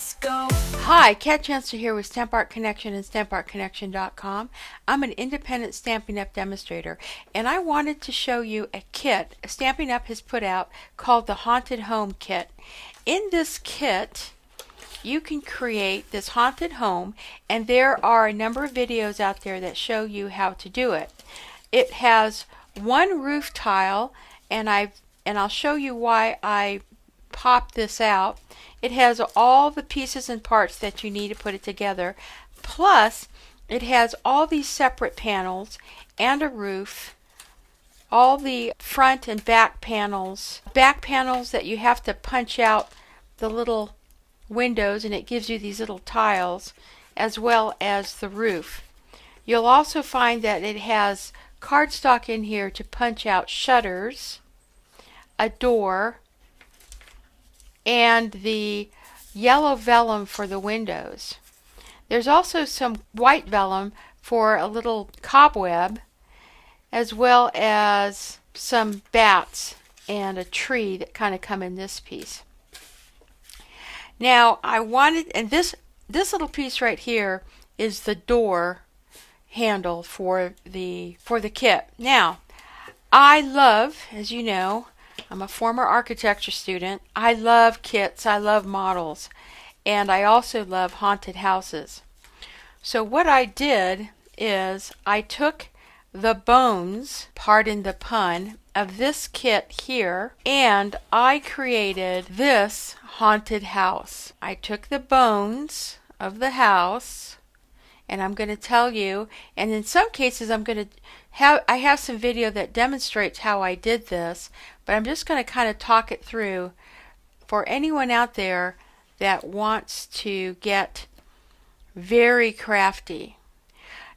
Hi, Kat Chancellor here with Stamp Art Connection and StampArtConnection.com. I'm an independent Stampin' Up! Demonstrator, and I wanted to show you a kit Stampin' Up! Has put out called the Haunted Home Kit. In this kit, you can create this haunted home, and there are a number of videos out there that show you how to do it. It has one roof tile, and I'll show you why I popped this out. It has all the pieces and parts that you need to put it together, plus it has all these separate panels and a roof, all the front and back panels that you have to punch out the little windows, and it gives you these little tiles, as well as the roof. You'll also find that it has cardstock in here to punch out shutters, a door, and the yellow vellum for the windows. There's also some white vellum for a little cobweb, as well as some bats and a tree that kind of come in this piece. Now I wanted, and this little piece right here is the door handle for the kit. Now I love, as you know, I'm a former architecture student. I love kits, I love models, and I also love haunted houses. So what I did is I took the bones, pardon the pun, of this kit here, and I created this haunted house. I took the bones of the house, and I'm going to tell you, and in some cases I have some video that demonstrates how I did this, but I'm just going to kind of talk it through for anyone out there that wants to get very crafty.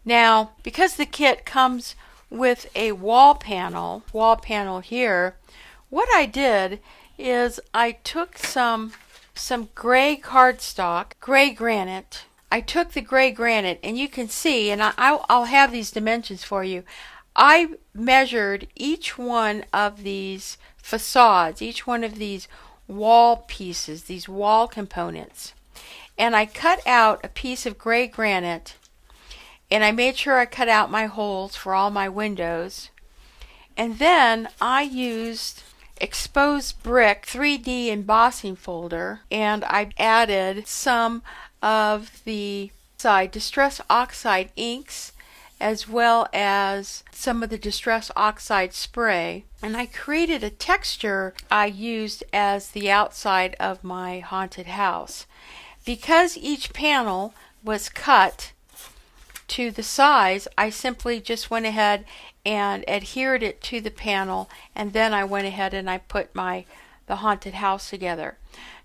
Now, because the kit comes with a wall panel here, what I did is I took some gray cardstock, gray granite. I took the gray granite, and you can see, and I'll have these dimensions for you. I measured each one of these facades, each one of these wall pieces, these wall components, and I cut out a piece of gray granite, and I made sure I cut out my holes for all my windows, and then I used exposed brick 3D embossing folder, and I added some of the Distress Oxide inks, as well as some of the Distress Oxide spray, and I created a texture I used as the outside of my haunted house. Because each panel was cut to the size, I simply just went ahead and adhered it to the panel, and then I went ahead and I put the haunted house together.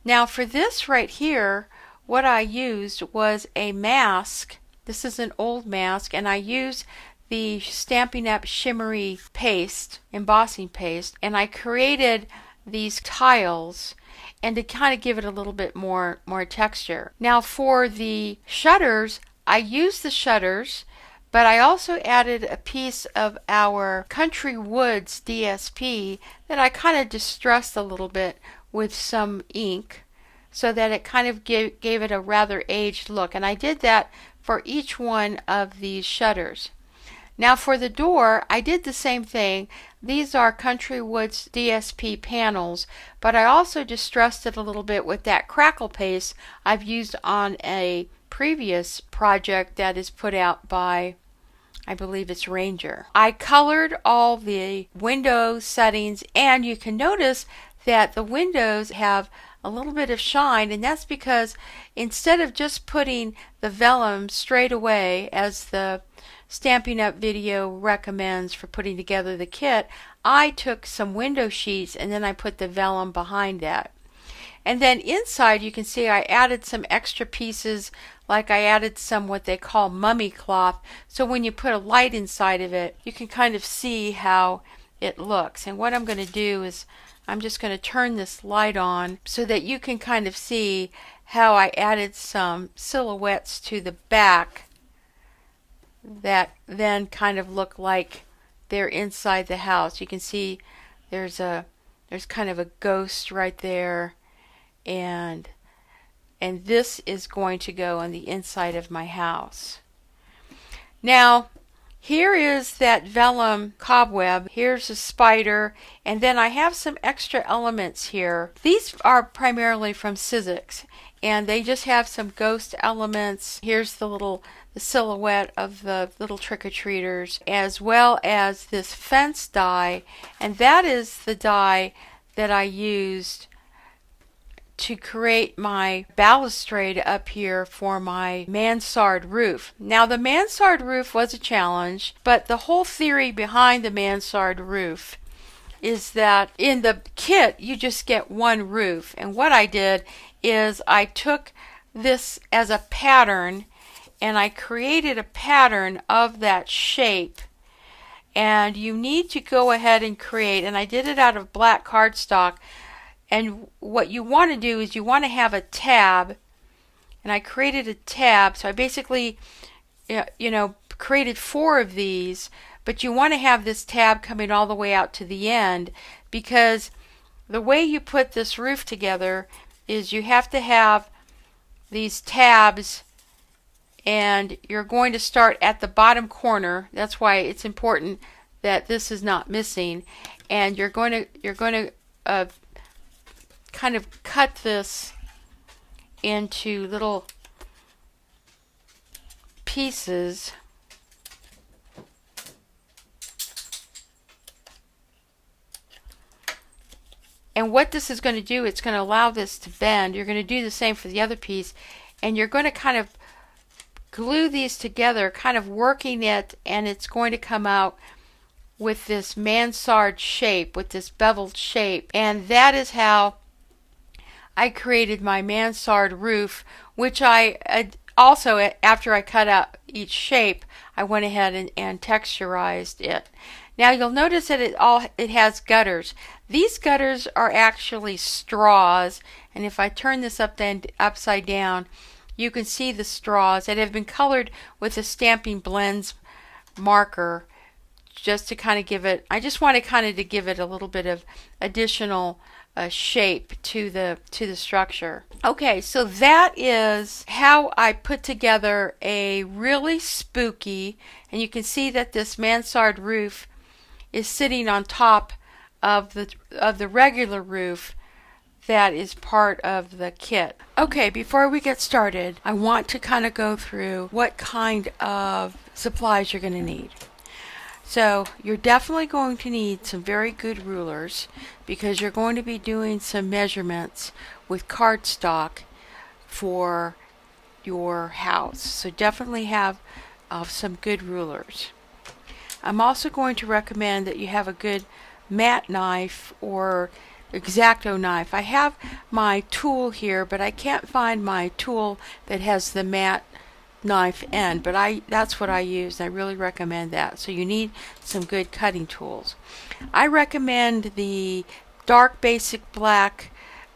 Now for this right here, what I used was a mask. This is an old mask, and I used the Stampin' Up! Shimmery paste, embossing paste, and I created these tiles and to kind of give it a little bit more texture. Now for the shutters, I used the shutters, but I also added a piece of our Country Woods DSP that I kind of distressed a little bit with some ink, so that it kind of gave it a rather aged look, and I did that for each one of these shutters. Now for the door, I did the same thing. These are Country Woods DSP panels, but I also distressed it a little bit with that crackle paste I've used on a previous project that is put out by, I believe it's Ranger. I colored all the window settings, and you can notice that the windows have a little bit of shine, and that's because instead of just putting the vellum straight away as the Stampin' Up! Video recommends for putting together the kit, I took some window sheets and then I put the vellum behind that. And then inside you can see I added some extra pieces, like I added some what they call mummy cloth, so when you put a light inside of it you can kind of see how it looks. And what I'm going to do is I'm just going to turn this light on so that you can kind of see how I added some silhouettes to the back that then kind of look like they're inside the house. You can see there's kind of a ghost right there, and and this is going to go on the inside of my house. Now, here is that vellum cobweb. Here's a spider, and then I have some extra elements here. These are primarily from Sizzix, and they just have some ghost elements. Here's the silhouette of the little trick-or-treaters, as well as this fence die, and that is the die that I used to create my balustrade up here for my mansard roof. Now, the mansard roof was a challenge, but the whole theory behind the mansard roof is that in the kit you just get one roof, and what I did is I took this as a pattern and I created a pattern of that shape. And you need to go ahead and create, and I did it out of black cardstock, and what you want to do is you want to have a tab, and I created a tab, so I basically created 4 of these, but you want to have this tab coming all the way out to the end, because the way you put this roof together is you have to have these tabs, and you're going to start at the bottom corner. That's why it's important that this is not missing, and you're going to kind of cut this into little pieces. And what this is going to do, it's going to allow this to bend. You're going to do the same for the other piece, and you're going to kind of glue these together, kind of working it, and it's going to come out with this mansard shape, with this beveled shape. And that is how I created my mansard roof, which I also, after I cut out each shape, I went ahead and texturized it. Now you'll notice that it has gutters. These gutters are actually straws, and if I turn this upside down, you can see the straws that have been colored with a Stampin' Blends marker, just to kind of give it, I just wanted kind of to give it a little bit of additional shape to the structure. Okay, so that is how I put together a really spooky, and you can see that this mansard roof is sitting on top of the regular roof that is part of the kit. Okay, before we get started, I want to kind of go through what kind of supplies you're going to need. So you're definitely going to need some very good rulers, because you're going to be doing some measurements with cardstock for your house. So definitely have some good rulers. I'm also going to recommend that you have a good matte knife or X-Acto knife. I have my tool here, but I can't find my tool that has the matte knife end, but that's what I use. I really recommend that. So you need some good cutting tools. I recommend the dark basic black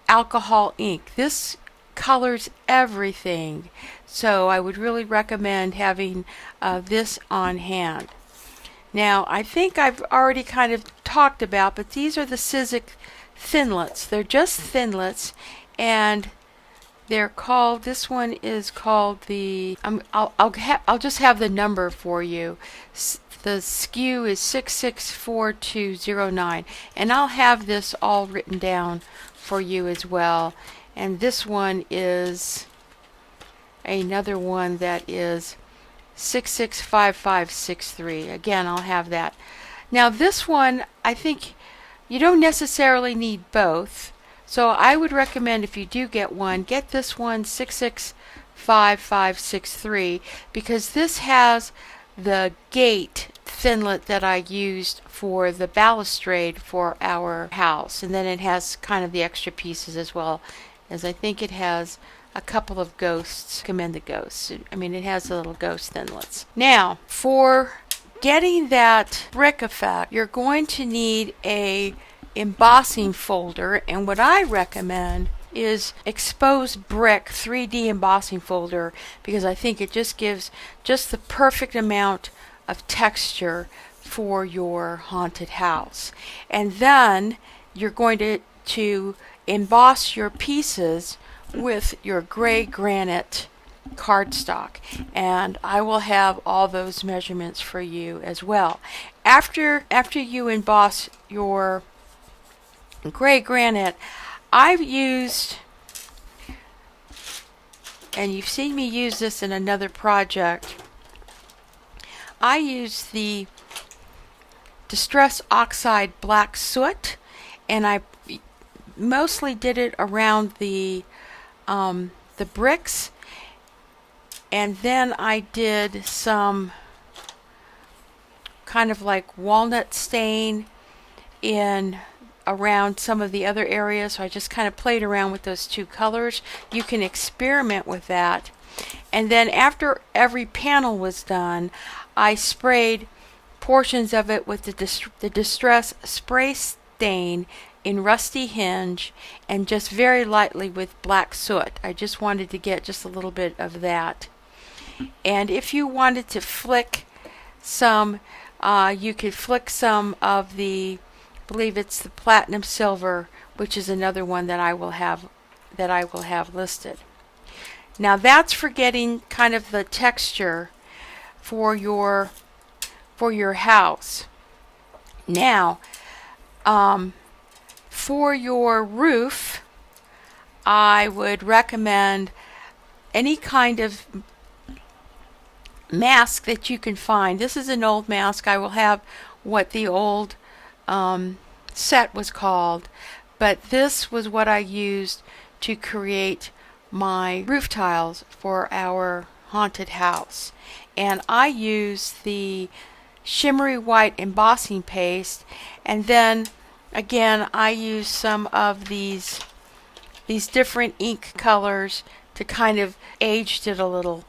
alcohol ink. This colors everything, so I would really recommend having this on hand. Now, I think I've already kind of talked about, but these are the Sizzix thinlets. They're just thinlets, and they're called, this one is called the, I'll just have the number for you. The SKU is 664209, and I'll have this all written down for you as well. And this one is another one that is 665563. Again, I'll have that. Now this one, I think you don't necessarily need both, so I would recommend, if you do get one, get this one 665563, because this has the gate thinlet that I used for the balustrade for our house, and then it has kind of the extra pieces, as well as I think it has a couple of ghosts. Recommend the ghosts. I mean, it has the little ghost thinlets. Now, for getting that brick effect, you're going to need a embossing folder, and what I recommend is exposed brick 3D embossing folder, because I think it just gives just the perfect amount of texture for your haunted house. And then you're going to emboss your pieces with your gray granite cardstock, and I will have all those measurements for you as well. After you emboss your gray granite, I've used, and you've seen me use this in another project, I used the Distress Oxide Black Soot, and I mostly did it around the bricks, and then I did some kind of like walnut stain in around some of the other areas. So I just kind of played around with those two colors. You can experiment with that. And then after every panel was done, I sprayed portions of it with the Distress Spray Stain in Rusty Hinge, and just very lightly with black soot. I just wanted to get just a little bit of that. And if you wanted to flick some, you could flick some of the, I believe it's the Platinum Silver, which is another one that I will have listed. Now that's for getting kind of the texture for your house. Now, for your roof, I would recommend any kind of mask that you can find. This is an old mask. I will have what the old set was called, but this was what I used to create my roof tiles for our haunted house. And I used the shimmery white embossing paste, and then again I used some of these different ink colors to kind of aged it a little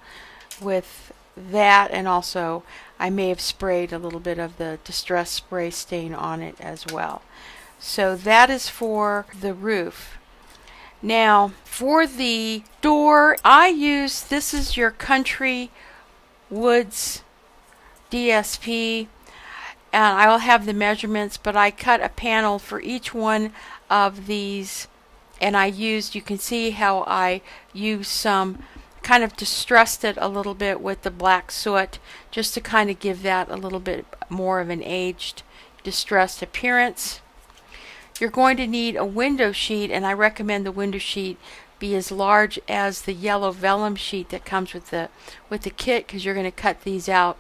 with that, and also I may have sprayed a little bit of the Distress Spray Stain on it as well. So that is for the roof. Now for the door, I use, this is your Country Woods DSP, and I will have the measurements, but I cut a panel for each one of these, and I used, you can see how I used some, kind of distressed it a little bit with the black soot just to kind of give that a little bit more of an aged, distressed appearance. You're going to need a window sheet, and I recommend the window sheet be as large as the yellow vellum sheet that comes with the kit, because you're going to cut these out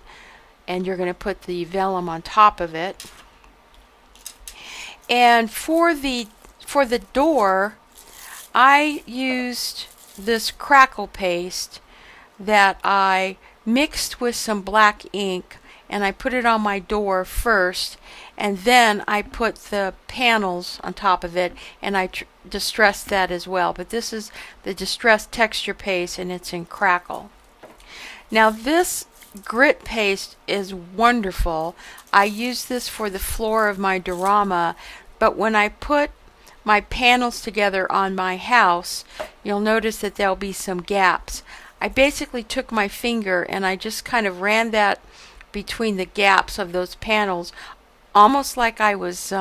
and you're going to put the vellum on top of it. And for the door, I used this crackle paste that I mixed with some black ink, and I put it on my door first, and then I put the panels on top of it, and I distressed that as well. But this is the distressed texture paste, and it's in crackle. Now this grit paste is wonderful. I use this for the floor of my diorama, but when I put my panels together on my house, you'll notice that there'll be some gaps. I basically took my finger and I just kind of ran that between the gaps of those panels, almost like I was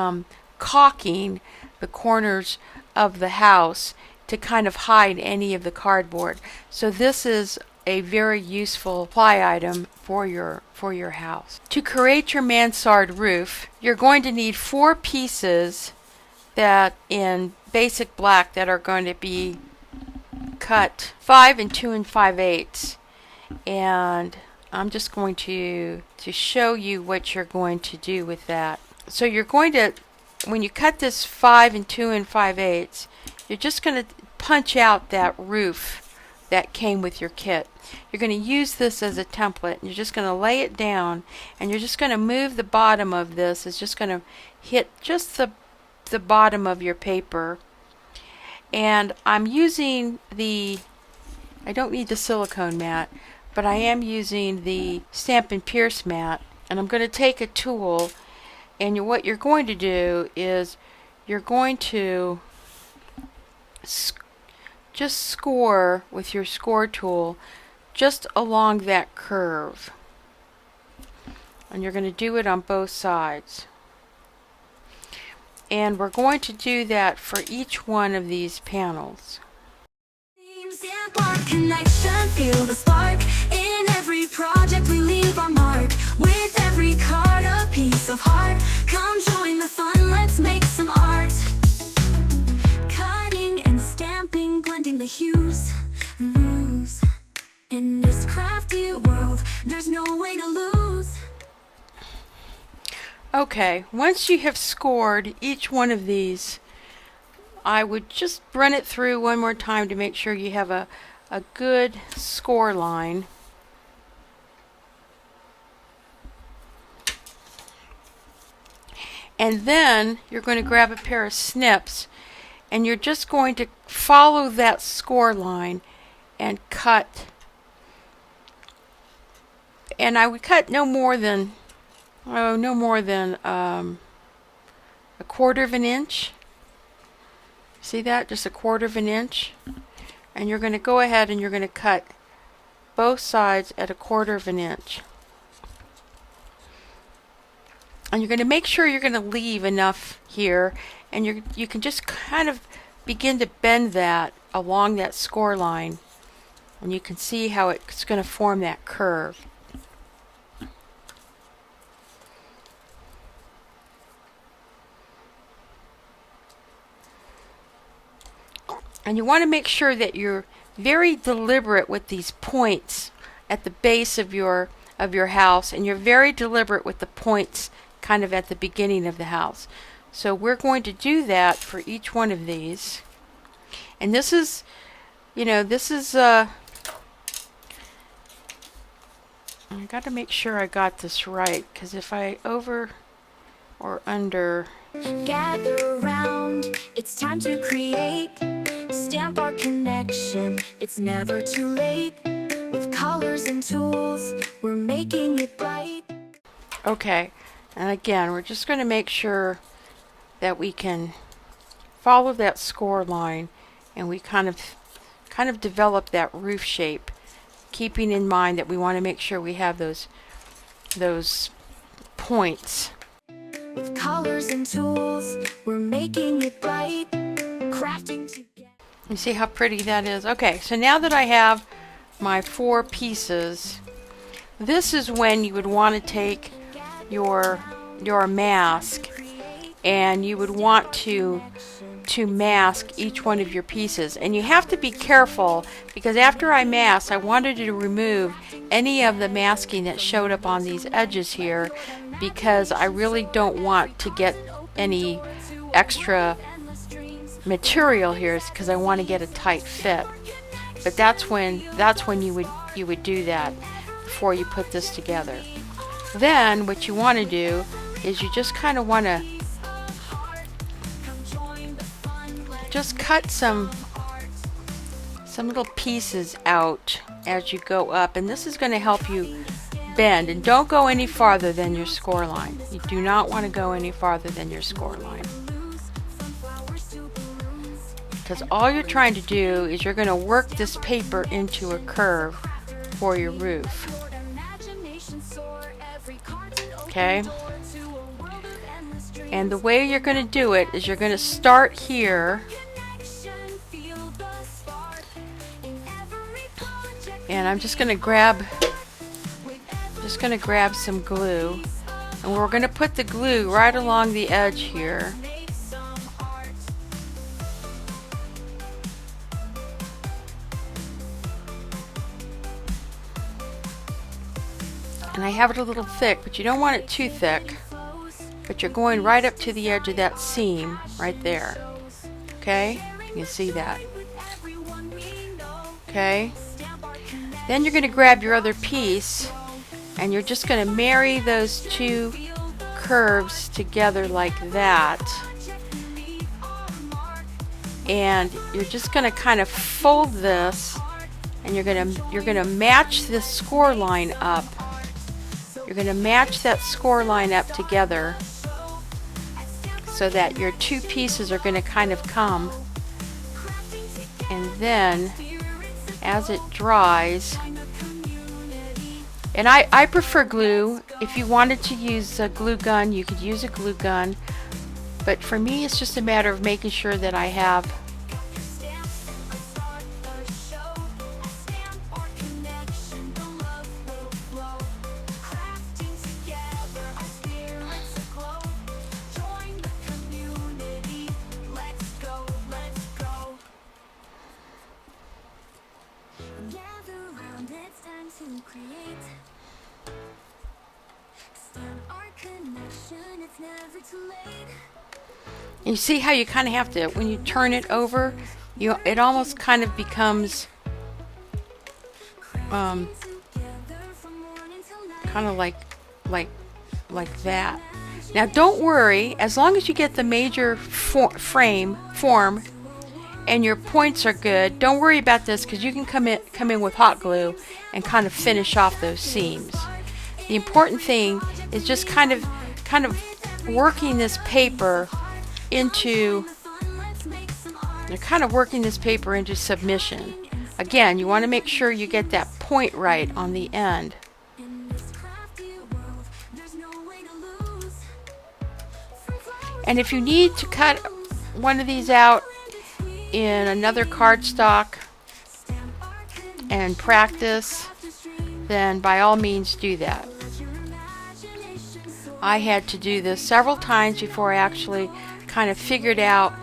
caulking the corners of the house to kind of hide any of the cardboard. So this is a very useful supply item for your house. To create your mansard roof, you're going to need 4 pieces that in basic black that are going to be cut 5 2 5/8, and I'm just going to show you what you're going to do with that. So you're going to, when you cut this 5 2 5/8, you're just going to punch out that roof that came with your kit. You're going to use this as a template, and you're just going to lay it down, and you're just going to move the bottom of this. It's just going to hit just the bottom of your paper. And I'm using I don't need the silicone mat, but I am using the Stampin' Pierce mat, and I'm going to take a tool, and what you're going to do is you're going to just score with your score tool just along that curve, and you're going to do it on both sides. And we're going to do that for each one of these panels. Stamp our connection, feel the spark. In every project we leave our mark. With every card a piece of heart. Come join the fun, let's make some art. Cutting and stamping, blending the hues. Lose. In this crafty world, there's no way to lose. Okay, once you have scored each one of these, I would just run it through one more time to make sure you have a good score line. And then you're going to grab a pair of snips and you're just going to follow that score line and cut. And I would cut no more than a quarter of an inch. See that? Just a quarter of an inch. And you're going to go ahead and you're going to cut both sides at a quarter of an inch. And you're going to make sure you're going to leave enough here, and you can just kind of begin to bend that along that score line, and you can see how it's going to form that curve. And you want to make sure that you're very deliberate with these points at the base of your house, and you're very deliberate with the points kind of at the beginning of the house. So we're going to do that for each one of these. And this is, I got to make sure I got this right, because if I over or under. Gather around, it's time to create. Stamp our connection, it's never too late. With colors and tools, we're making it bright. Okay, and again, we're just going to make sure that we can follow that score line, and we kind of develop that roof shape, keeping in mind that we want to make sure we have those points. With colors and tools, we're making it bright. Crafting together. You see how pretty that is? Okay, so now that I have my 4 pieces, this is when you would want to take your mask, and you would want to mask each one of your pieces. And you have to be careful, because after I masked, I wanted to remove any of the masking that showed up on these edges here, because I really don't want to get any extra material here, because I want to get a tight fit. But that's when you would do that before you put this together. Then what you want to do is you just kind of want to just cut some little pieces out as you go up, and this is going to help you bend. And don't go any farther than your score line. You do not want to go any farther than your score line, because all you're trying to do is you're going to work this paper into a curve for your roof. Okay? And the way you're going to do it is you're going to start here, and I'm just going to grab some glue, and we're going to put the glue right along the edge here. And I have it a little thick, but you don't want it too thick. But you're going right up to the edge of that seam right there. Okay? You can see that. Okay? Then you're going to grab your other piece, and you're just going to marry those 2 curves together like that. And you're just going to kind of fold this, and you're going to match this score line up. You're going to match that score line up together so that your 2 pieces are going to kind of come. And then as it dries, and I prefer glue. If you wanted to use a glue gun, you could use a glue gun. But for me, it's just a matter of making sure that I have And it's time to create. Start our connection, it's never too late. You see how you kind of have to, when you turn it over, it almost kind of becomes kind of like that. Now don't worry, as long as you get the major form and your points are good, don't worry about this, because you can come in with hot glue and kind of finish off those seams. The important thing is just kind of working this paper into submission. Again, you want to make sure you get that point right on the end. And if you need to cut one of these out in another cardstock and practice, then by all means do that. I had to do this several times before I actually kind of figured out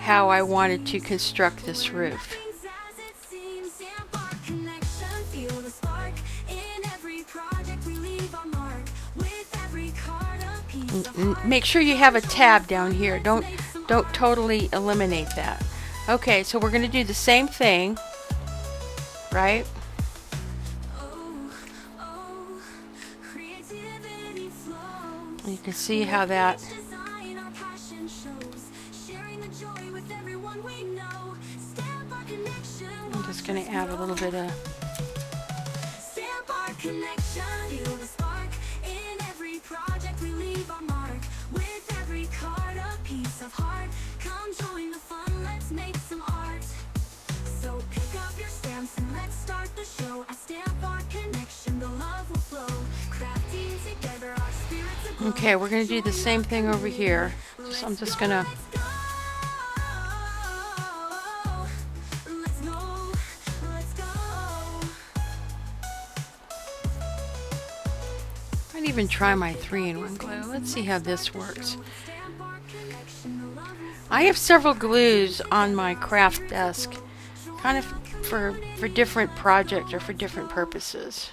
how I wanted to construct this roof. Make sure you have a tab down here. Don't totally eliminate that. Okay, so we're going to do the same thing, right? You can see how that. I'm just going to add a little bit of. Okay, we're going to do the same thing over here. I'm just going to. I'd even try my 3-in-1 glue. Let's see how this works. I have several glues on my craft desk, kind of for different projects or for different purposes.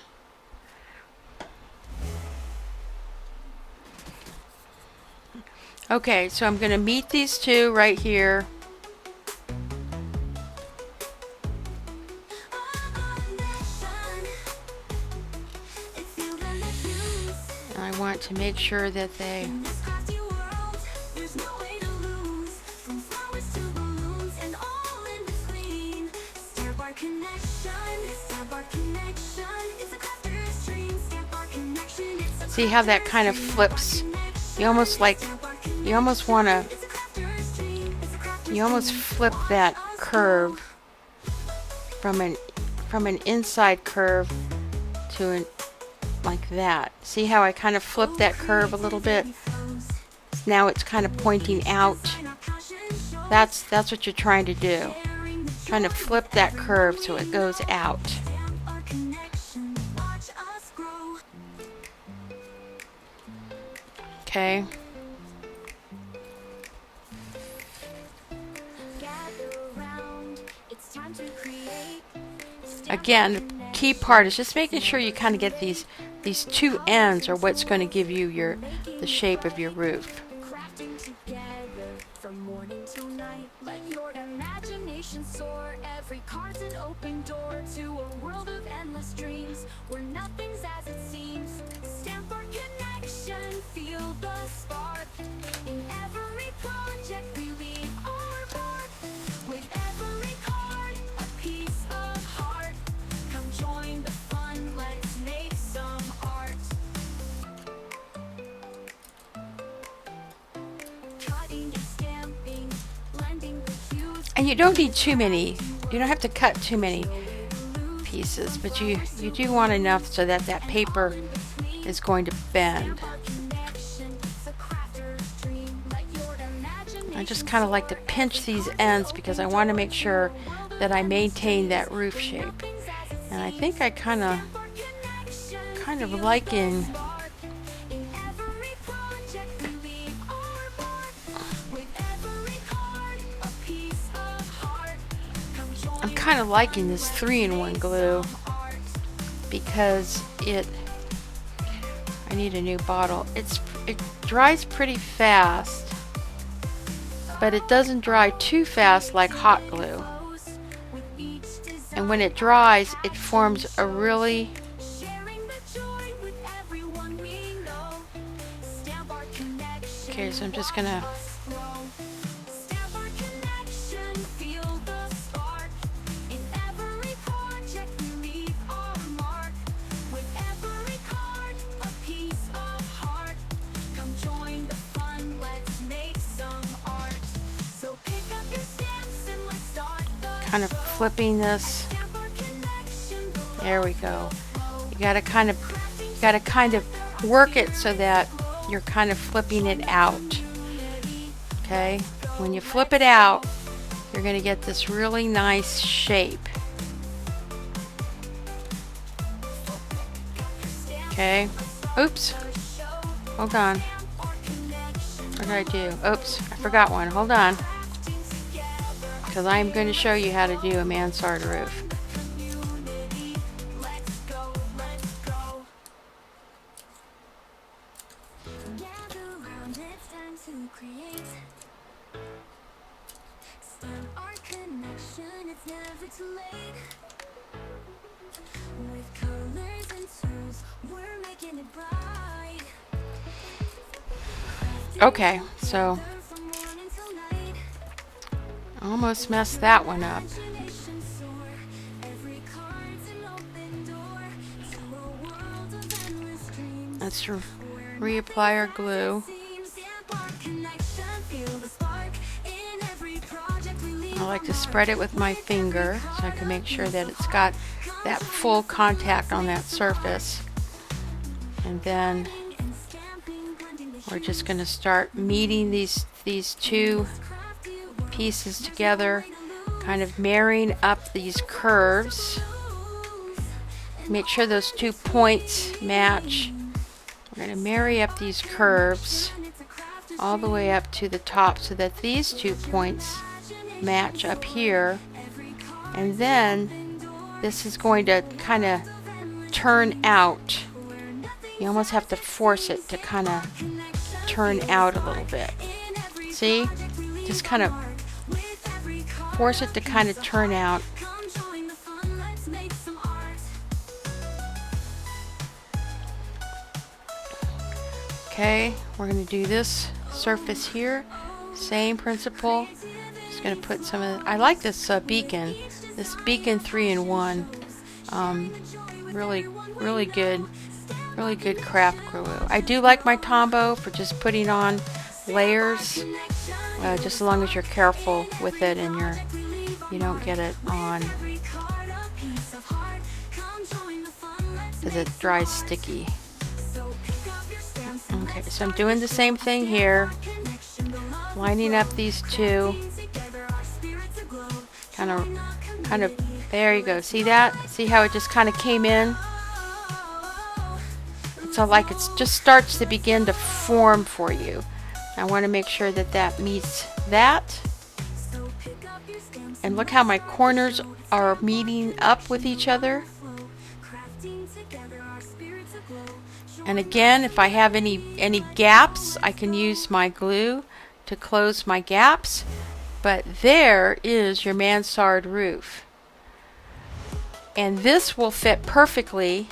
Okay, so I'm going to meet these two right here. And I want to make sure that they. See how that kind of flips? You almost flip that curve from an inside curve to like that. See how I kind of flip that curve a little bit? Now it's kind of pointing out. That's what you're trying to do. Trying to flip that curve so it goes out. Okay. Again, the key part is just making sure you kind of get these two ends are what's going to give you the shape of your roof. From morning till night, let your imagination soar. Every card's an open door to a world of endless dreams where nothing's as it seems. Stamp our connection, feel the spark. In every project we leave our mark. With every card, a piece of heart. Come join the fun, let's make some art. Cutting and stamping, blending the hues. And you don't need too many. You don't have to cut too many pieces, but you do want enough so that that paper is going to bend. I just kind of like to pinch these ends because I want to make sure that I maintain that roof shape. And I think I kind of liking I'm kind of liking this 3-in-1 glue. because I need a new bottle. It dries pretty fast, but it doesn't dry too fast like hot glue. And when it dries, it forms a really okay, so I'm just gonna kind of flipping this. There we go. You gotta kind of work it so that you're kind of flipping it out. Okay? When you flip it out, you're gonna get this really nice shape. Okay? Oops. Hold on. What did I do? Oops, I forgot one. Hold on. Because I'm going to show you how to do a mansard roof. Okay, so almost messed that one up. Let's reapply our glue. I like to spread it with my finger so I can make sure that it's got that full contact on that surface. And then we're just going to start meeting these two pieces together, kind of marrying up these curves. Make sure those 2 points match. We're going to marry up these curves all the way up to the top so that these 2 points match up here. And then this is going to kind of turn out. You almost have to force it to kind of turn out a little bit. See? Just kind of force it to kind of turn out. Okay, we're going to do this surface here. Same principle. Just going to put some of the, I like this beacon. This beacon 3-in-1. Really good craft glue. I do like my Tombow for just putting on layers. Just as long as you're careful with it and you don't get it on because it dries sticky. Okay, so I'm doing the same thing here, lining up these two. Kind of. There you go. See that? See how it just kind of came in? So like it just starts to begin to form for you. I want to make sure that that meets that. And look how my corners are meeting up with each other. And again, if I have any gaps, I can use my glue to close my gaps. But there is your mansard roof. And this will fit perfectly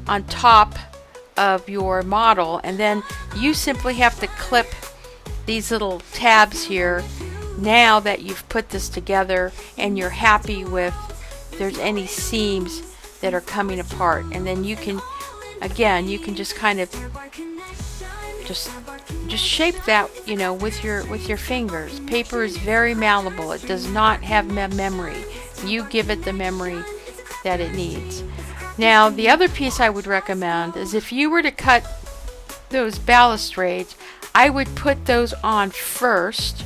on top of your model. And then you simply have to clip these little tabs here now that you've put this together and you're happy with if there's any seams that are coming apart. And then you can, again, you can just kind of just shape that, you know, with your fingers. Paper is very malleable. It does not have memory. You give it the memory that it needs. Now, the other piece I would recommend is if you were to cut those balustrades, I would put those on first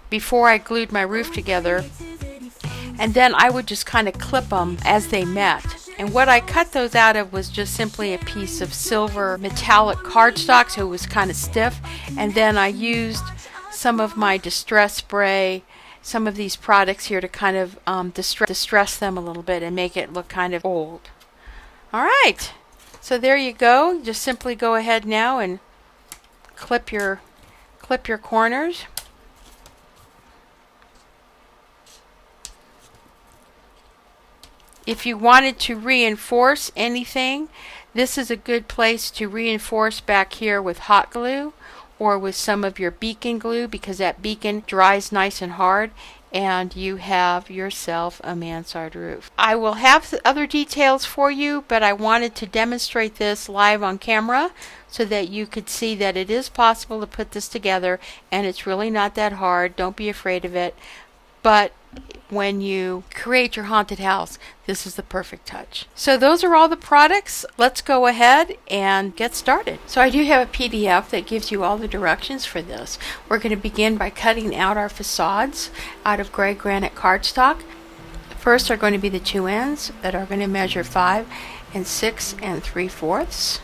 before I glued my roof together, and then I would just kind of clip them as they met. And what I cut those out of was just simply a piece of silver metallic cardstock, so it was kind of stiff, and then I used some of my distress spray, some of these products here to kind of distress them a little bit and make it look kind of old. All right, so there you go. Just simply go ahead now and clip your corners. If you wanted to reinforce anything, this is a good place to reinforce back here with hot glue or with some of your beacon glue, because that beacon dries nice and hard and you have yourself a mansard roof. I will have other details for you, but I wanted to demonstrate this live on camera so that you could see that it is possible to put this together, and it's really not that hard. Don't be afraid of it. But when you create your haunted house, this is the perfect touch. So those are all the products. Let's go ahead and get started. So I do have a PDF that gives you all the directions for this. We're going to begin by cutting out our facades out of gray granite cardstock. First are going to be the two ends that are going to measure 5 and 6 3/4.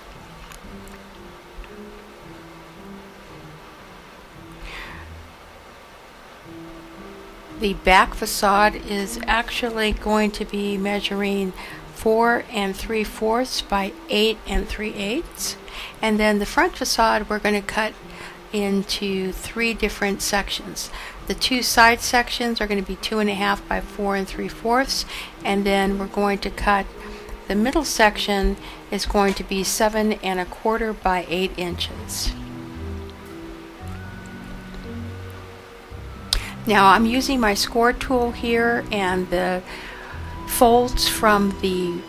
The back facade is actually going to be measuring 4 3/4 by 8 3/8, and then the front facade we're going to cut into 3 different sections. The 2 side sections are going to be 2.5 by 4 3/4, and then we're going to cut the middle section is going to be 7 1/4 by 8 inches. Now I'm using my score tool here and the folds from the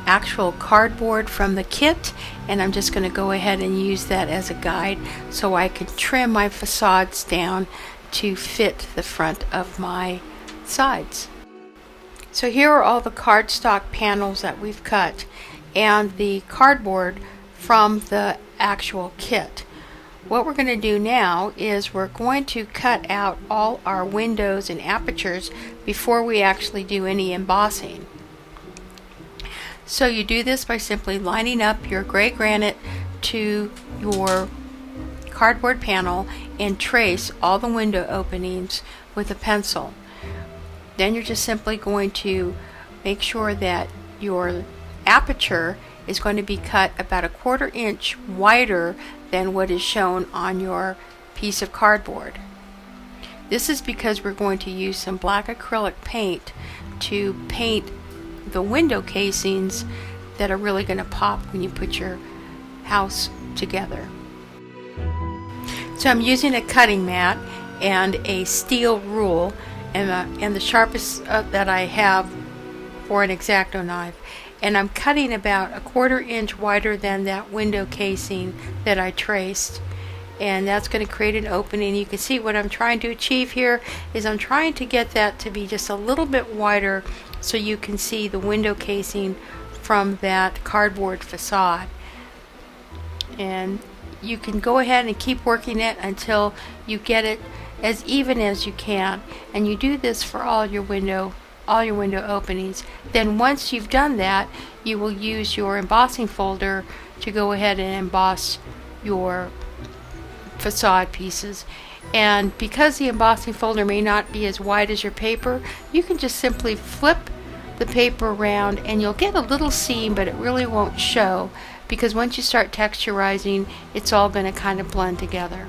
actual cardboard from the kit, and I'm just going to go ahead and use that as a guide so I can trim my facades down to fit the front of my sides. So here are all the cardstock panels that we've cut and the cardboard from the actual kit. What we're going to do now is we're going to cut out all our windows and apertures before we actually do any embossing. So you do this by simply lining up your gray granite to your cardboard panel and trace all the window openings with a pencil. Then you're just simply going to make sure that your aperture is going to be cut about 1/4 inch wider than what is shown on your piece of cardboard. This is because we're going to use some black acrylic paint to paint the window casings that are really going to pop when you put your house together. So I'm using a cutting mat and a steel rule and the sharpest that I have for an X-Acto knife. And I'm cutting about 1/4 inch wider than that window casing that I traced, and that's going to create an opening. You can see what I'm trying to achieve here is I'm trying to get that to be just a little bit wider so you can see the window casing from that cardboard facade. And you can go ahead and keep working it until you get it as even as you can, and you do this for all your window openings. Then once you've done that, you will use your embossing folder to go ahead and emboss your facade pieces. And because the embossing folder may not be as wide as your paper, you can just simply flip the paper around and you'll get a little seam, but it really won't show, because once you start texturizing, it's all going to kind of blend together.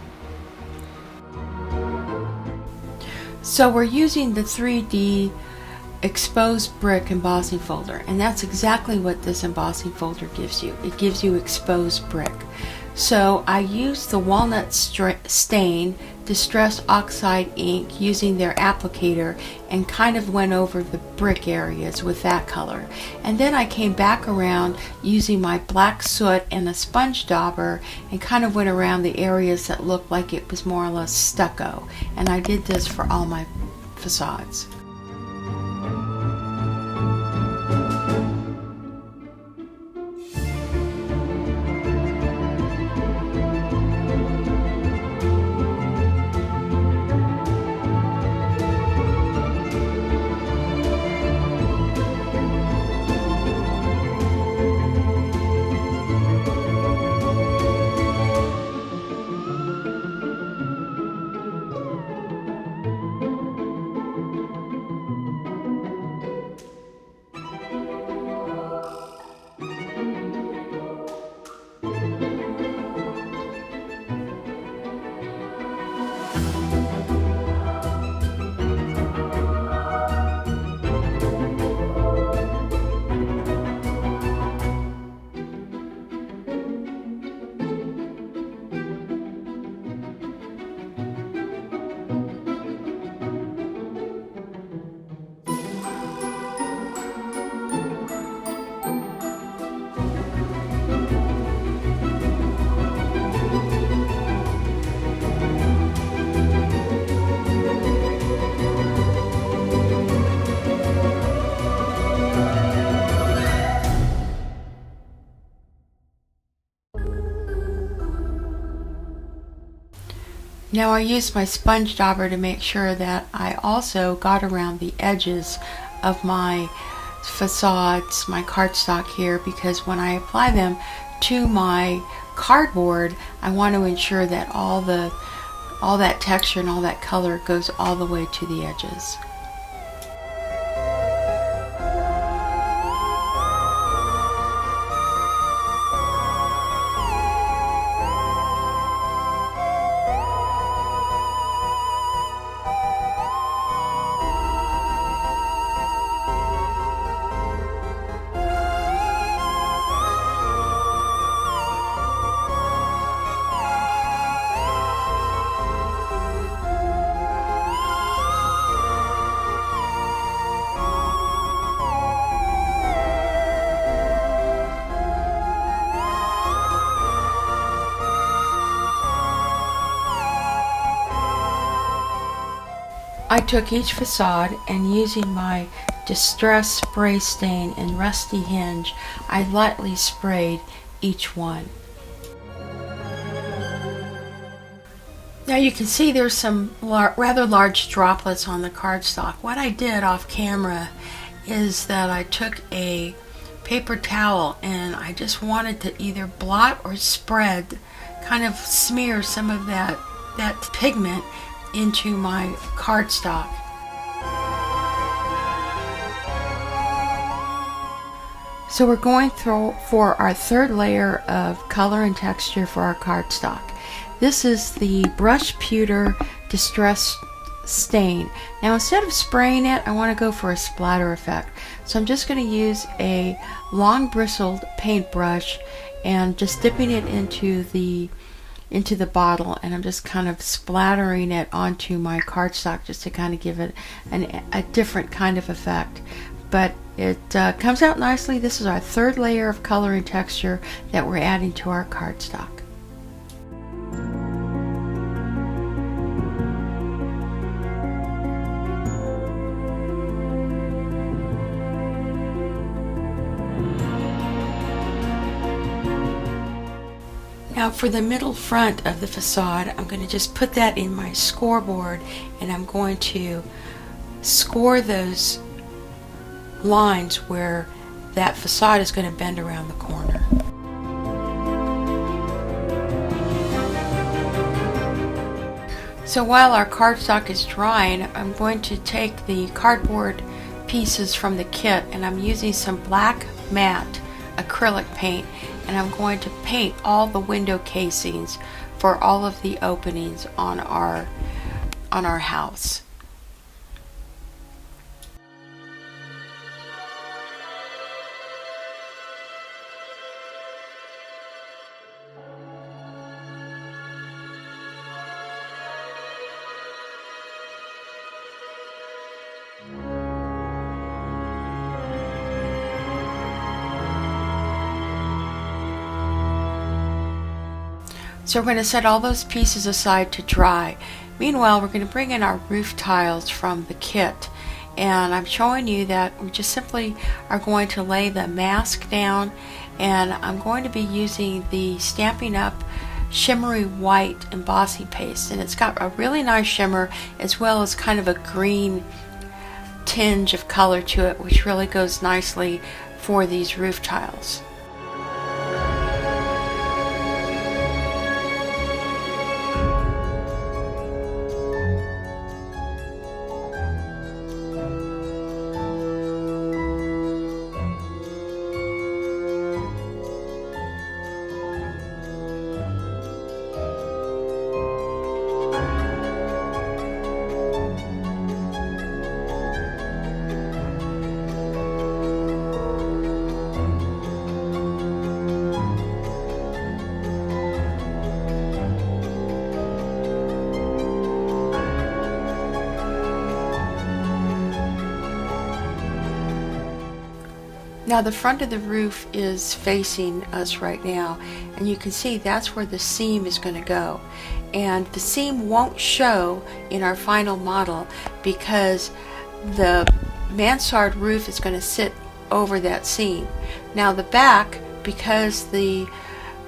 So we're using the 3D exposed brick embossing folder, and that's exactly what this embossing folder gives you. It gives you exposed brick. So I used the walnut stain distressed oxide ink using their applicator and kind of went over the brick areas with that color. And then I came back around using my black soot and a sponge dauber and kind of went around the areas that looked like it was more or less stucco. And I did this for all my facades. Now I used my sponge dauber to make sure that I also got around the edges of my facades, my cardstock here, because when I apply them to my cardboard, I want to ensure that all that texture and all that color goes all the way to the edges. I took each facade and using my Distress Spray Stain and Rusty Hinge, I lightly sprayed each one. Now you can see there's some rather large droplets on the cardstock. What I did off camera is that I took a paper towel and I just wanted to either blot or spread, kind of smear some of that pigment into my cardstock. So we're going through for our third layer of color and texture for our cardstock. This is the Brush Pewter Distress Stain. Now instead of spraying it, I want to go for a splatter effect. So I'm just going to use a long bristled paintbrush and just dipping it into the bottle, and I'm just kind of splattering it onto my cardstock just to kind of give it a different kind of effect. But it comes out nicely. This is our third layer of color and texture that we're adding to our cardstock. Now for the middle front of the facade, I'm going to just put that in my scoreboard and I'm going to score those lines where that facade is going to bend around the corner. So while our cardstock is drying, I'm going to take the cardboard pieces from the kit and I'm using some black matte acrylic paint, and I'm going to paint all the window casings for all of the openings on our house. So we're going to set all those pieces aside to dry. Meanwhile, we're going to bring in our roof tiles from the kit. And I'm showing you that we just simply are going to lay the mask down, and I'm going to be using the Stampin Up shimmery white embossing paste, and it's got a really nice shimmer as well as kind of a green tinge of color to it, which really goes nicely for these roof tiles. Now the front of the roof is facing us right now, and you can see that's where the seam is going to go. And the seam won't show in our final model because the Mansard roof is going to sit over that seam. Now the back, because the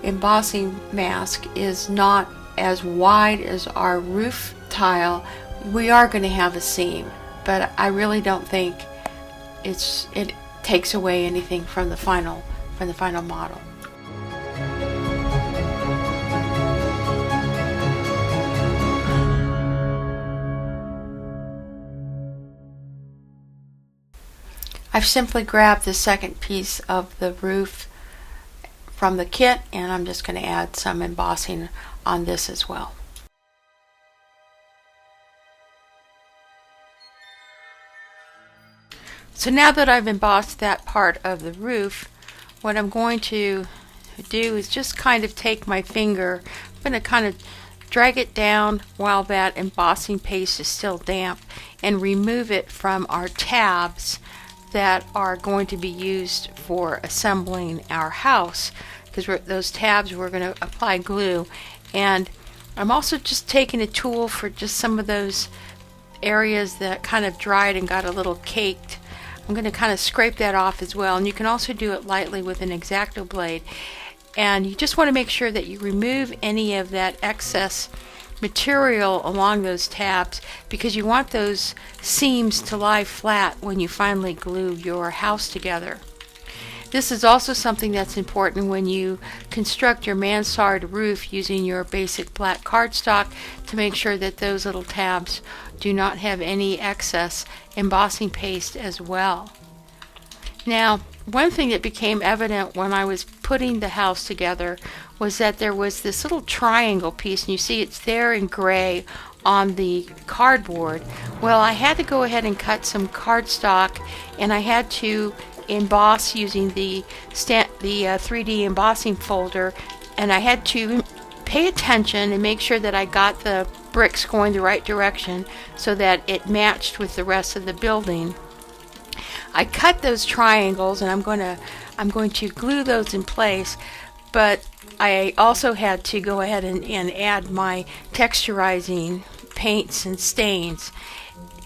embossing mask is not as wide as our roof tile, we are going to have a seam, but I really don't think it takes away anything from the final model. I've simply grabbed the second piece of the roof from the kit, and I'm just going to add some embossing on this as well. So now that I've embossed that part of the roof, what I'm going to do is just kind of take my finger, I'm going to kind of drag it down while that embossing paste is still damp and remove it from our tabs that are going to be used for assembling our house, because those tabs we're going to apply glue. And I'm also just taking a tool for just some of those areas that kind of dried and got a little caked. I'm going to kind of scrape that off as well, and you can also do it lightly with an X-Acto blade. And you just want to make sure that you remove any of that excess material along those tabs, because you want those seams to lie flat when you finally glue your house together. This is also something that's important when you construct your mansard roof using your basic black cardstock, to make sure that those little tabs do not have any excess embossing paste as well. Now, one thing that became evident when I was putting the house together was that there was this little triangle piece, and you see it's there in gray on the cardboard. Well, I had to go ahead and cut some cardstock, and I had to emboss using the 3D embossing folder, and I had to pay attention and make sure that I got the bricks going the right direction so that it matched with the rest of the building. I cut those triangles, and I'm going to glue those in place, but I also had to go ahead and add my texturizing paints and stains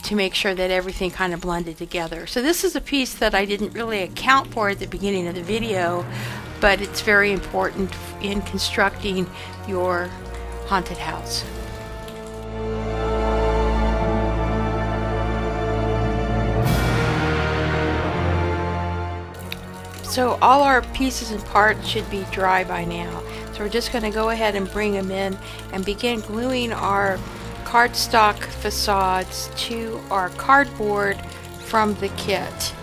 to make sure that everything kind of blended together. So this is a piece that I didn't really account for at the beginning of the video, but it's very important in constructing your haunted house. So all our pieces and parts should be dry by now. So we're just going to go ahead and bring them in and begin gluing our cardstock facades to our cardboard from the kit.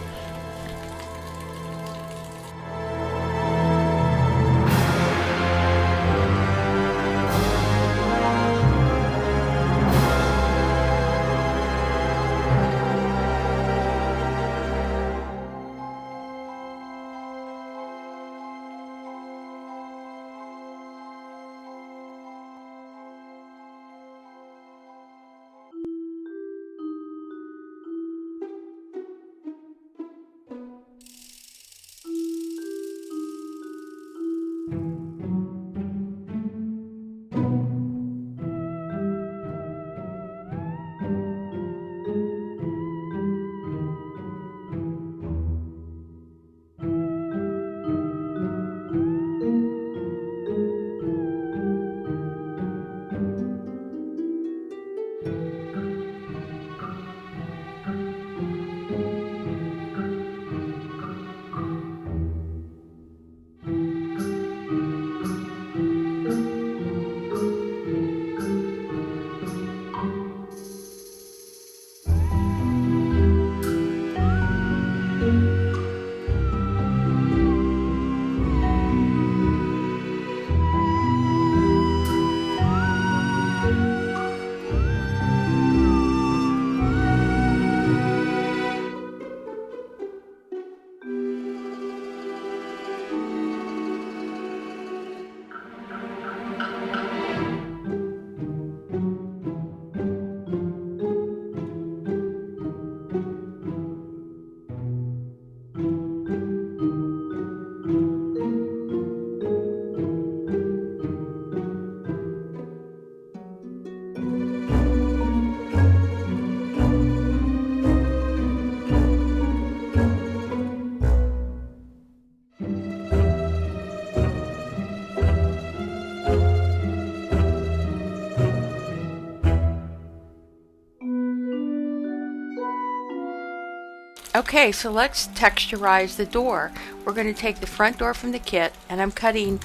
Okay, so let's texturize the door. We're going to take the front door from the kit, and I'm cutting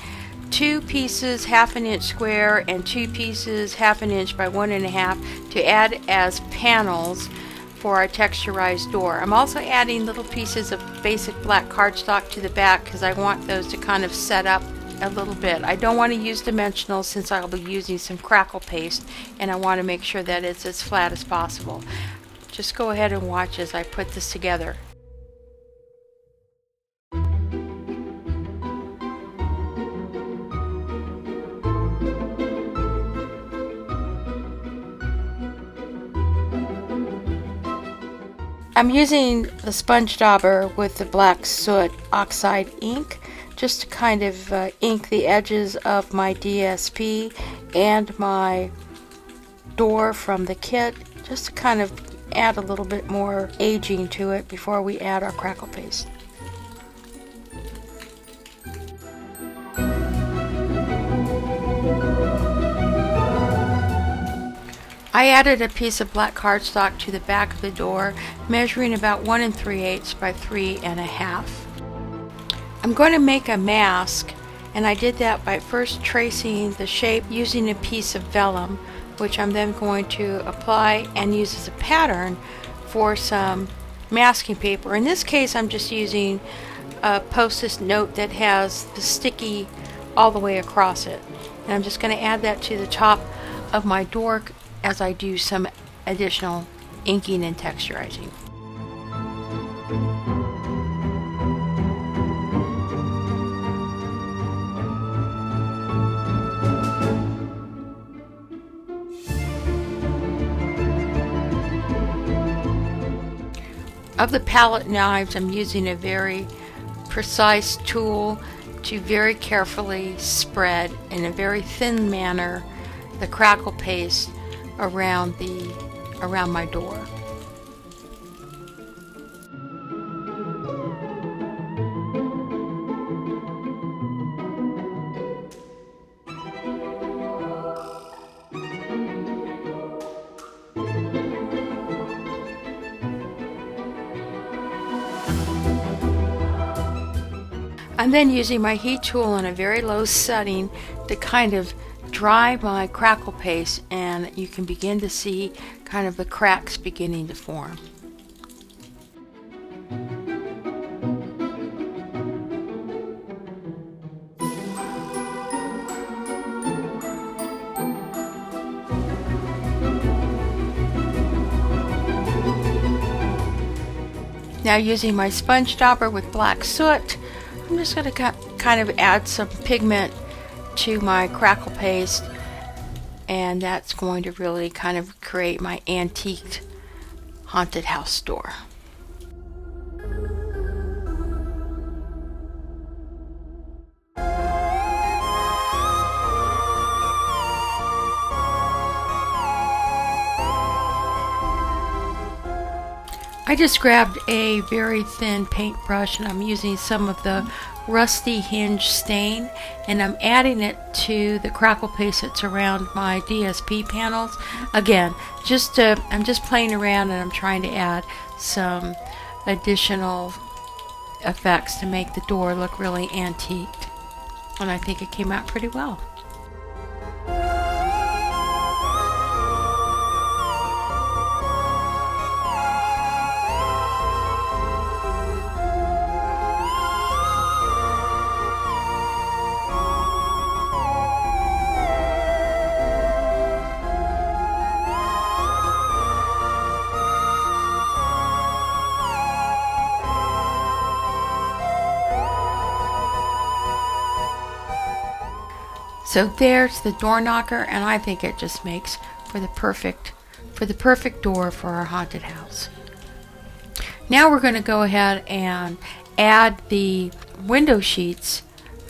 2 pieces 1/2 inch square and 2 pieces 1/2 inch by 1.5 to add as panels for our texturized door. I'm also adding little pieces of basic black cardstock to the back because I want those to kind of set up a little bit. I don't want to use dimensionals since I'll be using some crackle paste, and I want to make sure that it's as flat as possible. Just go ahead and watch as I put this together. I'm using the sponge dauber with the black soot oxide ink just to kind of ink the edges of my DSP and my door from the kit, just to kind of add a little bit more aging to it before we add our crackle paste. I added a piece of black cardstock to the back of the door, measuring about 1 3/8 by 3.5. I'm going to make a mask, and I did that by first tracing the shape using a piece of vellum, which I'm then going to apply and use as a pattern for some masking paper. In this case, I'm just using a Post-it note that has the sticky all the way across it. And I'm just going to add that to the top of my door as I do some additional inking and texturizing. Of the palette knives, I'm using a very precise tool to very carefully spread in a very thin manner the crackle paste around my door. I'm then using my heat tool on a very low setting to kind of dry my crackle paste, and you can begin to see kind of the cracks beginning to form. Now, using my sponge dauber with black soot, I'm just going to kind of add some pigment to my crackle paste, and that's going to really kind of create my antiqued haunted house door. I just grabbed a very thin paintbrush, and I'm using some of the rusty hinge stain, and I'm adding it to the crackle paste that's around my DSP panels. Again, I'm just playing around, and I'm trying to add some additional effects to make the door look really antiqued, and I think it came out pretty well. So there's the door knocker, and I think it just makes for the perfect door for our haunted house. Now we're going to go ahead and add the window sheets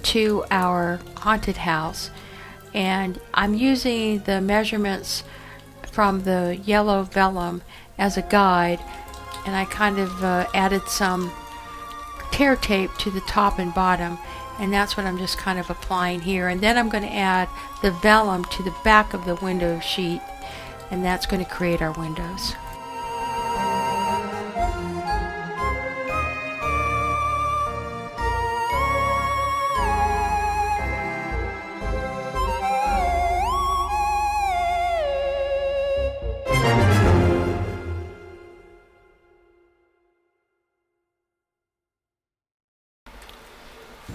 to our haunted house, and I'm using the measurements from the yellow vellum as a guide, and I kind of added some tear tape to the top and bottom, and that's what I'm just kind of applying here. And then I'm going to add the vellum to the back of the window sheet, and that's going to create our windows.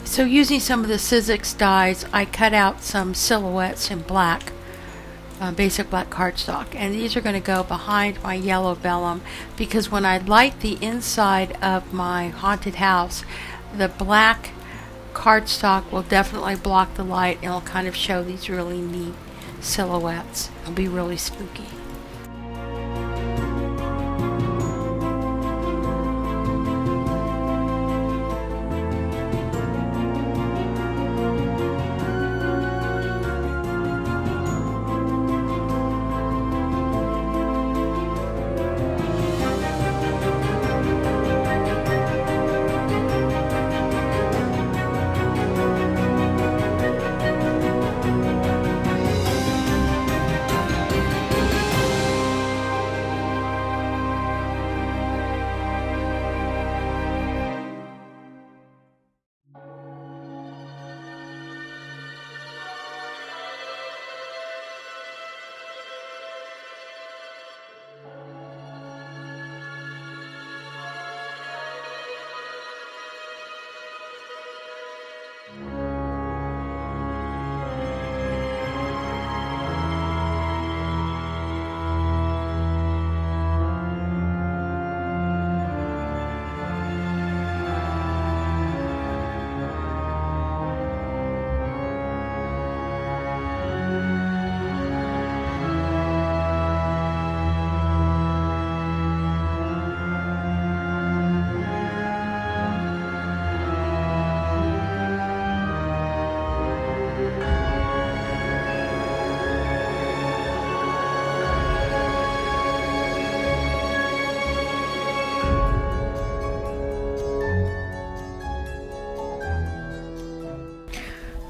So using some of the Sizzix dies, I cut out some silhouettes in black, basic black cardstock, and these are going to go behind my yellow vellum, because when I light the inside of my haunted house, the black cardstock will definitely block the light and it'll kind of show these really neat silhouettes. It'll be really spooky.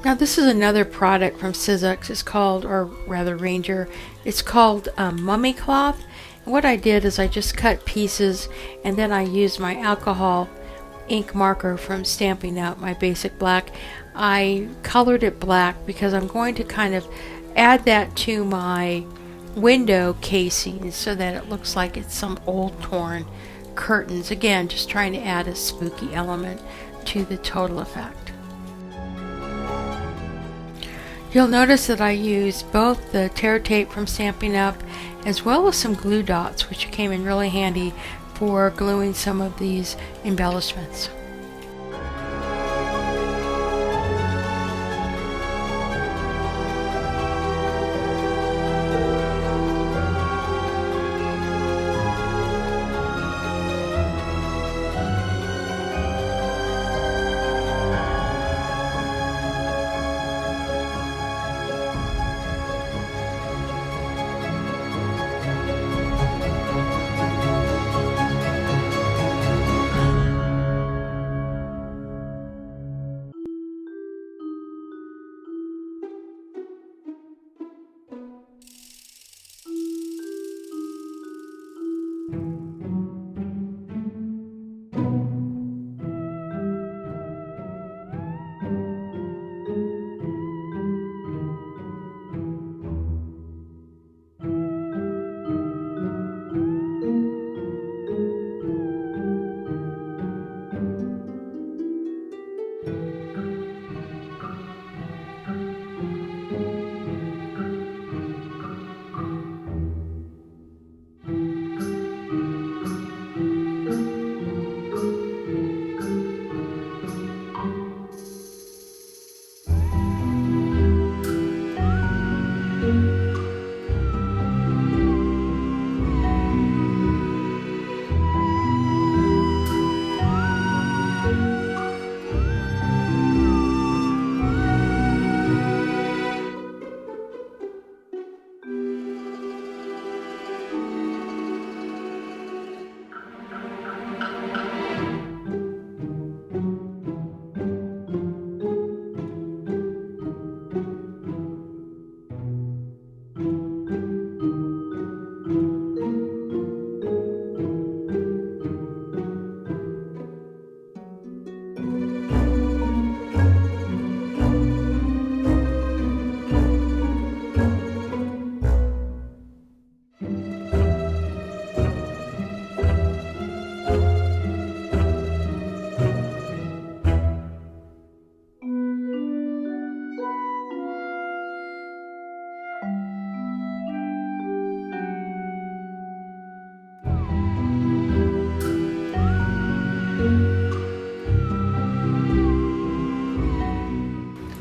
Now this is another product from Sizzix. It's called, or rather Ranger, it's called Mummy Cloth. And what I did is I just cut pieces and then I used my alcohol ink marker from Stampin' Up, my basic black. I colored it black because I'm going to kind of add that to my window casing so that it looks like it's some old torn curtains. Again, just trying to add a spooky element to the total effect. You'll notice that I used both the tear tape from Stampin' Up as well as some glue dots, which came in really handy for gluing some of these embellishments.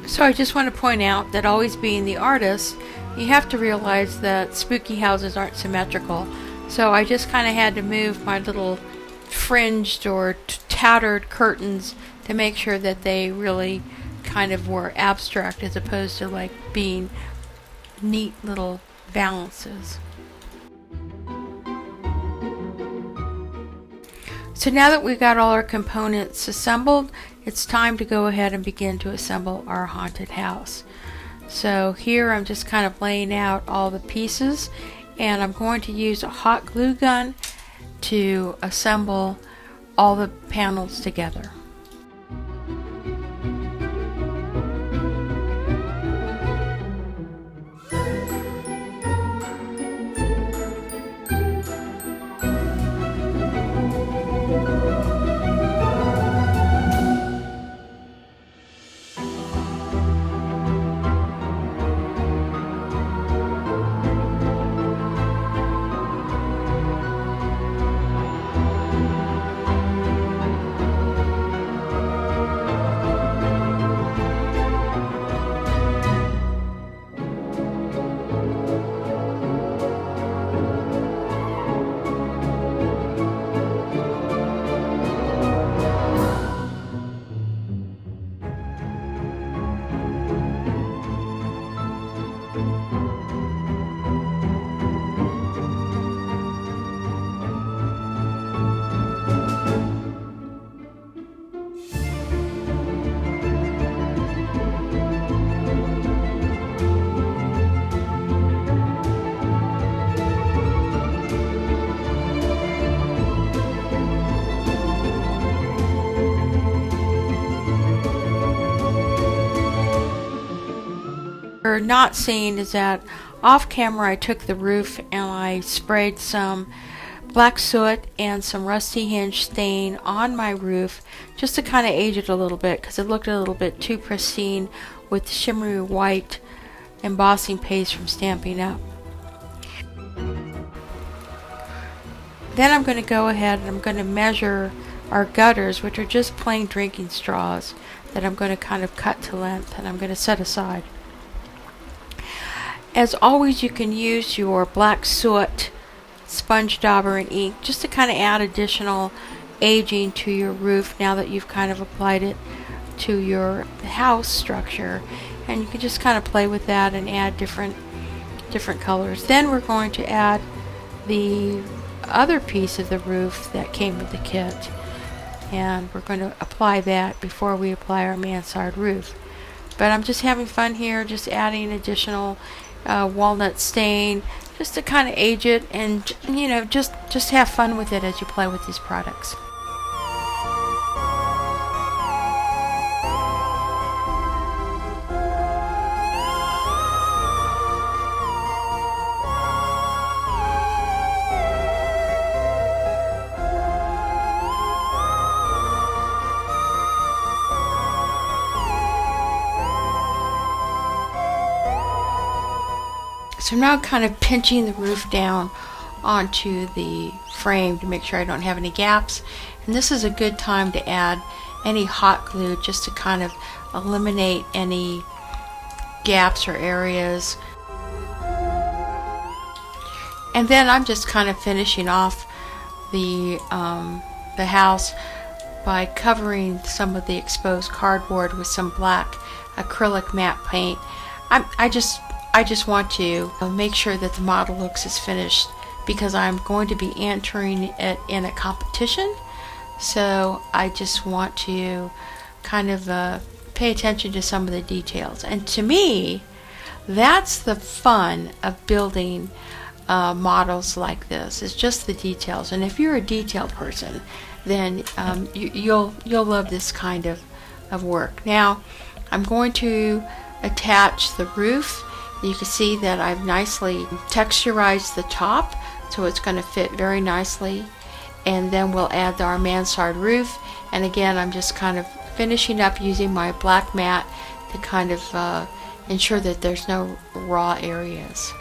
So I just want to point out that always being the artist, you have to realize that spooky houses aren't symmetrical. So I just kind of had to move my little fringed or tattered curtains to make sure that they really kind of were abstract as opposed to like being neat little balances. So now that we've got all our components assembled, it's time to go ahead and begin to assemble our haunted house. So here I'm just kind of laying out all the pieces, and I'm going to use a hot glue gun to assemble all the panels together. You're not seeing is that off camera I took the roof and I sprayed some black soot and some rusty hinge stain on my roof just to kind of age it a little bit because it looked a little bit too pristine with shimmery white embossing paste from Stampin' Up. Then I'm going to go ahead and I'm going to measure our gutters, which are just plain drinking straws that I'm going to kind of cut to length and I'm going to set aside. As always, you can use your black soot, sponge dauber, and ink just to kind of add additional aging to your roof now that you've kind of applied it to your house structure. And you can just kind of play with that and add different colors. Then we're going to add the other piece of the roof that came with the kit. And we're going to apply that before we apply our Mansard roof. But I'm just having fun here, just adding additional walnut stain just to kind of age it and just have fun with it as you play with these products. So I'm now kind of pinching the roof down onto the frame to make sure I don't have any gaps. And this is a good time to add any hot glue just to kind of eliminate any gaps or areas. And then I'm just kind of finishing off the house by covering some of the exposed cardboard with some black acrylic matte paint. I just want to make sure that the model looks as finished because I'm going to be entering it in a competition. So I just want to kind of pay attention to some of the details. And to me, that's the fun of building models like this. It's just the details. And if you're a detail person, then you'll love this kind of work. Now, I'm going to attach the roof. You can see that I've nicely texturized the top, so it's going to fit very nicely. And then we'll add our Mansard roof. And again, I'm just kind of finishing up using my black matte to kind of ensure that there's no raw areas.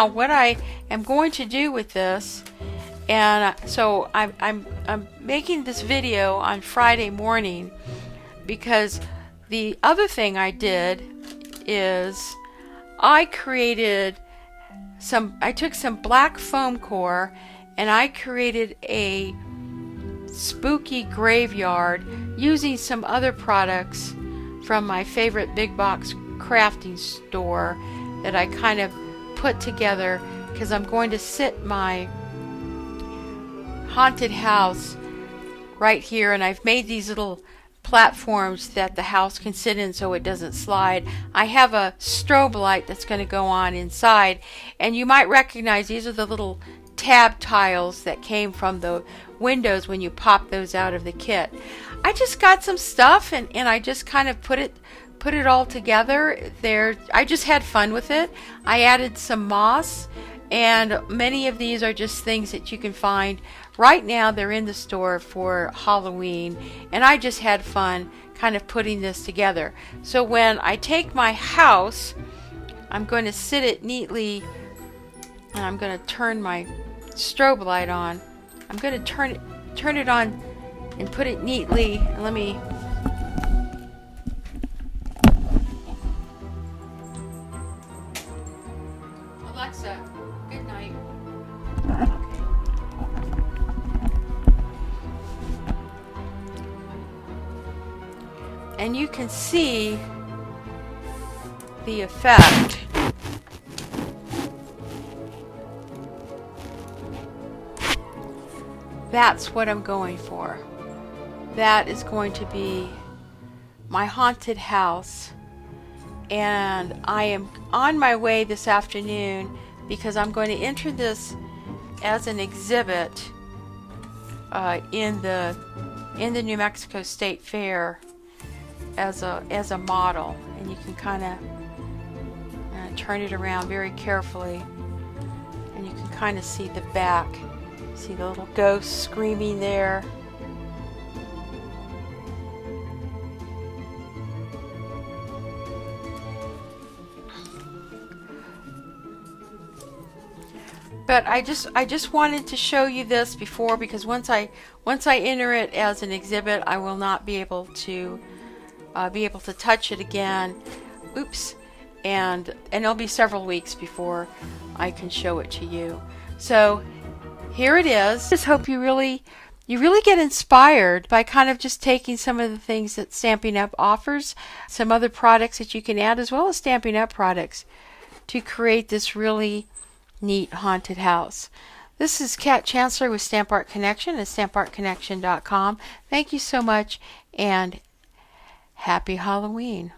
now what I am going to do with this, and so I'm making this video on Friday morning, because the other thing I did is I took some black foam core and I created a spooky graveyard using some other products from my favorite big box crafting store that I kind of put together, because I'm going to sit my haunted house right here, and I've made these little platforms that the house can sit in so it doesn't slide. I have a strobe light that's going to go on inside, and you might recognize these are the little tab tiles that came from the windows when you pop those out of the kit. I just got some stuff and I just kind of put it all together there. I just had fun with it. I added some moss, and many of these are just things that you can find right now. They're in the store for Halloween, and I just had fun kind of putting this together. So when I take my house, I'm going to sit it neatly, and I'm going to turn my strobe light on. I'm going to turn it on and put it neatly. And let me Alexa, good night. And you can see the effect. That's what I'm going for. That is going to be my haunted house. And I am on my way this afternoon because I'm going to enter this as an exhibit in the New Mexico State Fair as a model. And you can kind of turn it around very carefully, and you can kind of see the back. See the little ghost screaming there. But I just wanted to show you this before, because once I enter it as an exhibit, I will not be able to touch it again. Oops. And it'll be several weeks before I can show it to you. So here it is. Just hope you really get inspired by kind of just taking some of the things that Stampin' Up offers, some other products that you can add, as well as Stampin' Up products, to create this really neat haunted house. This is Kat Chancellor with Stamp Art Connection at stampartconnection.com. Thank you so much, and happy Halloween.